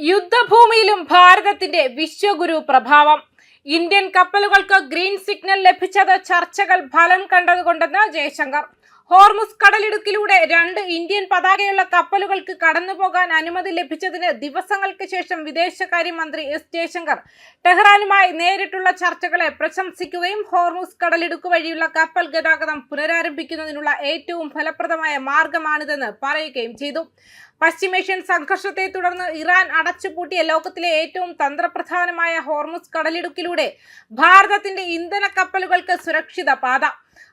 യുദ്ധഭൂമിയിലും ഭാരതത്തിന്റെ വിശ്വഗുരു പ്രഭാവം. ഇന്ത്യൻ കപ്പലുകൾക്ക് ഗ്രീൻ സിഗ്നൽ ലഭിച്ചത് ചർച്ചകൾ ഫലം കണ്ടതുകൊണ്ടെന്ന് ജയശങ്കർ. ഹോർമുസ് കടലിടുക്കിലൂടെ 2 ഇന്ത്യൻ പതാകയുള്ള കപ്പലുകൾക്ക് കടന്നുപോകാൻ അനുമതി ലഭിച്ചതിന് ദിവസങ്ങൾക്ക് ശേഷം വിദേശകാര്യമന്ത്രി എസ് ജയശങ്കർ ടെഹ്റാനുമായി നേരിട്ടുള്ള ചർച്ചകളെ പ്രശംസിക്കുകയും ഹോർമുസ് കടലിടുക്ക് വഴിയുള്ള കപ്പൽ ഗതാഗതം പുനരാരംഭിക്കുന്നതിനുള്ള ഏറ്റവും ഫലപ്രദമായ മാർഗമാണിതെന്ന് പറയുകയും ചെയ്തു. പശ്ചിമേഷ്യൻ സംഘർഷത്തെ തുടർന്ന് ഇറാൻ അടച്ചുപൂട്ടിയ ലോകത്തിലെ ഏറ്റവും തന്ത്രപ്രധാനമായ ഹോർമുസ് കടലിടുക്കിലൂടെ ഭാരതത്തിന്റെ ഇന്ധന കപ്പലുകൾക്ക് സുരക്ഷിത പാത.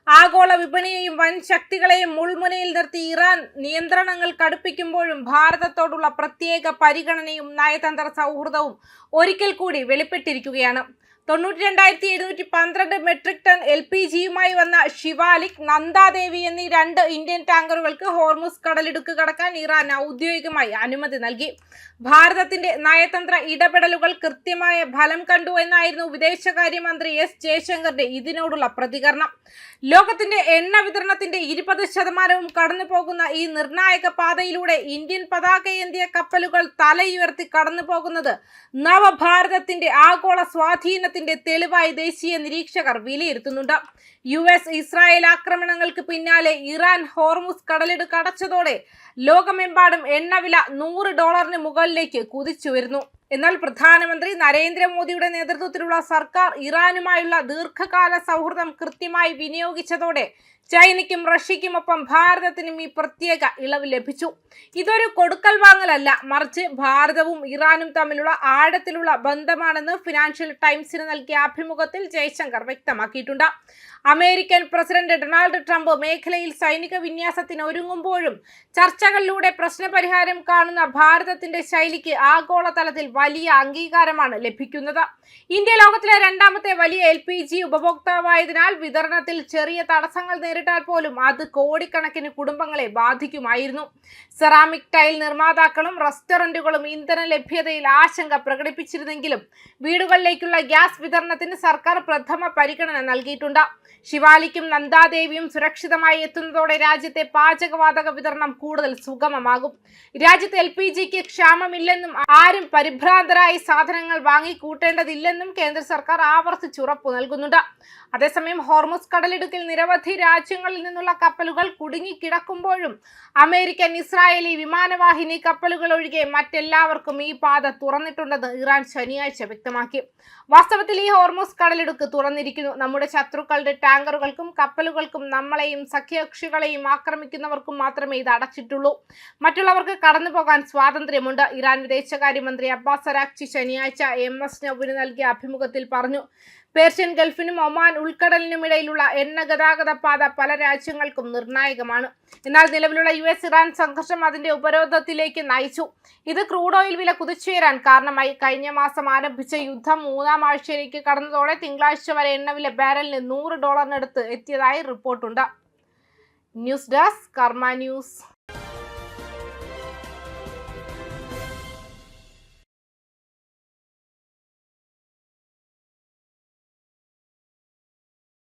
ആഗോള വിപണിയെയും വൻ ശക്തികളെയും മുൾമുനയിൽ നിർത്തി ഇറാൻ നിയന്ത്രണങ്ങൾ കടുപ്പിക്കുമ്പോഴും ഭാരതത്തോടുള്ള പ്രത്യേക പരിഗണനയും നയതന്ത്ര സൗഹൃദവും ഒരിക്കൽ കൂടി വെളിപ്പെട്ടിരിക്കുകയാണ്. 92,712 മെട്രിക് ടൺ LPGയുമായി വന്ന ശിവാലിക്, നന്ദാദേവി എന്നീ 2 ഇന്ത്യൻ ടാങ്കറുകൾക്ക് ഹോർമുസ് കടലിടുക്ക് കടക്കാൻ ഇറാൻ ഔദ്യോഗികമായി അനുമതി നൽകി. ഭാരതത്തിന്റെ നയതന്ത്ര ഇടപെടലുകൾ കൃത്യമായ ഫലം കണ്ടു എന്നായിരുന്നു വിദേശകാര്യമന്ത്രി എസ് ജയശങ്കറിന്റെ ഇതിനോടുള്ള പ്രതികരണം. ലോകത്തിന്റെ എണ്ണ വിതരണത്തിന്റെ 20% കടന്നു പോകുന്ന ഈ നിർണായക പാതയിലൂടെ ഇന്ത്യൻ പതാകയേന്തിയ കപ്പലുകൾ തലയുയർത്തി കടന്നു പോകുന്നത് നവഭാരതത്തിന്റെ ആഗോള സ്വാധീനത്തിന്റെ തെളിവായി ദേശീയ നിരീക്ഷകർ വിലയിരുത്തുന്നുണ്ട്. US ഇസ്രായേൽ ആക്രമണങ്ങൾക്ക് പിന്നാലെ ഇറാൻ ഹോർമുസ് കടലിടുക്ക് അടച്ചതോടെ ലോകമെമ്പാടും എണ്ണവില $100 മുകളിലേക്ക് കുതിച്ചു വരുന്നു. എന്നാൽ പ്രധാനമന്ത്രി നരേന്ദ്രമോദിയുടെ നേതൃത്വത്തിലുള്ള സർക്കാർ ഇറാനുമായുള്ള ദീർഘകാല സൗഹൃദം കൃത്യമായി വിനിയോഗിച്ചതോടെ ചൈനയ്ക്കും റഷ്യയ്ക്കുമൊപ്പം ഭാരതത്തിനും ഈ പ്രത്യേക ഇളവ് ലഭിച്ചു. ഇതൊരു കൊടുക്കൽ വാങ്ങലല്ല, മറിച്ച് ഭാരതവും ഇറാനും തമ്മിലുള്ള ആഴത്തിലുള്ള ബന്ധമാണെന്ന് ഫിനാൻഷ്യൽ ടൈംസിന് നൽകിയ അഭിമുഖത്തിൽ ജയശങ്കർ വ്യക്തമാക്കിയിട്ടുണ്ട്. അമേരിക്കൻ പ്രസിഡന്റ് ഡൊണാൾഡ് ട്രംപ് മേഖലയിൽ സൈനിക വിന്യാസത്തിന് ഒരുങ്ങുമ്പോഴും ചർച്ചകളിലൂടെ പ്രശ്നപരിഹാരം കാണുന്ന ഭാരതത്തിന്റെ ശൈലിക്ക് ആഗോളതലത്തിൽ വലിയ അംഗീകാരമാണ് ലഭിക്കുന്നത്. ഇന്ത്യ ലോകത്തിലെ 2ാമത്തെ വലിയ LPG ഉപഭോക്താവായതിനാൽ വിതരണത്തിൽ ചെറിയ തടസ്സങ്ങൾ നേരിട്ടാൽ പോലും അത് കോടിക്കണക്കിന് കുടുംബങ്ങളെ ബാധിക്കുമായിരുന്നു. സെറാമിക് ടൈൽ നിർമ്മാതാക്കളും റെസ്റ്റോറന്റുകളും ഇന്ധന ലഭ്യതയിൽ ആശങ്ക പ്രകടിപ്പിച്ചിരുന്നെങ്കിലും വീടുകളിലേക്കുള്ള ഗ്യാസ് വിതരണത്തിന് സർക്കാർ പ്രഥമ പരിഗണന നൽകിയിട്ടുണ്ട്. ശിവാലിക്കും നന്ദാദേവിയും സുരക്ഷിതമായി എത്തുന്നതോടെ രാജ്യത്തെ പാചകവാതക വിതരണം കൂടുതൽ സുഗമമാകും. രാജ്യത്ത് LPGക്ക് ക്ഷാമമില്ലെന്നും ആരും പരിഭ്രാന്തരായി സാധനങ്ങൾ വാങ്ങിക്കൂട്ടേണ്ടതില്ലെന്നും കേന്ദ്ര സർക്കാർ ആവർത്തിച്ചുറപ്പു നൽകുന്നുണ്ട്. അതേസമയം ഹോർമുസ് കടലിടുക്കിൽ നിരവധി രാജ്യങ്ങളിൽ നിന്നുള്ള കപ്പലുകൾ കുടുങ്ങിക്കിടക്കുമ്പോഴും അമേരിക്കൻ, ഇസ്രായേലി വിമാനവാഹിനി കപ്പലുകൾ ഒഴികെ മറ്റെല്ലാവർക്കും ഈ പാത തുറന്നിട്ടുണ്ടെന്ന് ഇറാൻ ശനിയാഴ്ച വ്യക്തമാക്കി. വാസ്തവത്തിൽ ഈ ഹോർമുസ് കടലിടുക്ക് തുറന്നിരിക്കുന്നു. നമ്മുടെ ശത്രുക്കളുടെ ടാങ്കറുകൾക്കും കപ്പലുകൾക്കും നമ്മളെയും സഖ്യകക്ഷികളെയും ആക്രമിക്കുന്നവർക്കും മാത്രമേ ഇത് അടച്ചിട്ടുള്ളൂ. മറ്റുള്ളവർക്ക് കടന്നുപോകാൻ സ്വാതന്ത്ര്യമുണ്ട്. ഇറാൻ വിദേശകാര്യമന്ത്രി അബ്ബാസ് അരാക്ചി ശനിയാഴ്ച MS നൗവിന് നൽകിയ അഭിമുഖത്തിൽ പറഞ്ഞു. പേർഷ്യൻ ഗൾഫിനും ഒമാൻ ഉൾക്കടലിനുമിടയിലുള്ള എണ്ണ ഗതാഗത പാത പല രാജ്യങ്ങൾക്കും നിർണായകമാണ്. എന്നാൽ നിലവിലുള്ള US ഇറാൻ സംഘർഷം അതിന്റെ ഉപരോധത്തിലേക്ക് നയിച്ചു. ഇത് ക്രൂഡ് ഓയിൽ വില കുതിച്ചുയരാൻ കാരണമായി. കഴിഞ്ഞ മാസം ആരംഭിച്ച യുദ്ധം 3ാം ആഴ്ചയിലേക്ക് കടന്നതോടെ തിങ്കളാഴ്ച വരെ എണ്ണവില ബാരലിന് $100 എത്തിയതായി റിപ്പോർട്ടുണ്ട്. ന്യൂസ് ഡെസ്ക് കർമ്മ ന്യൂസ്.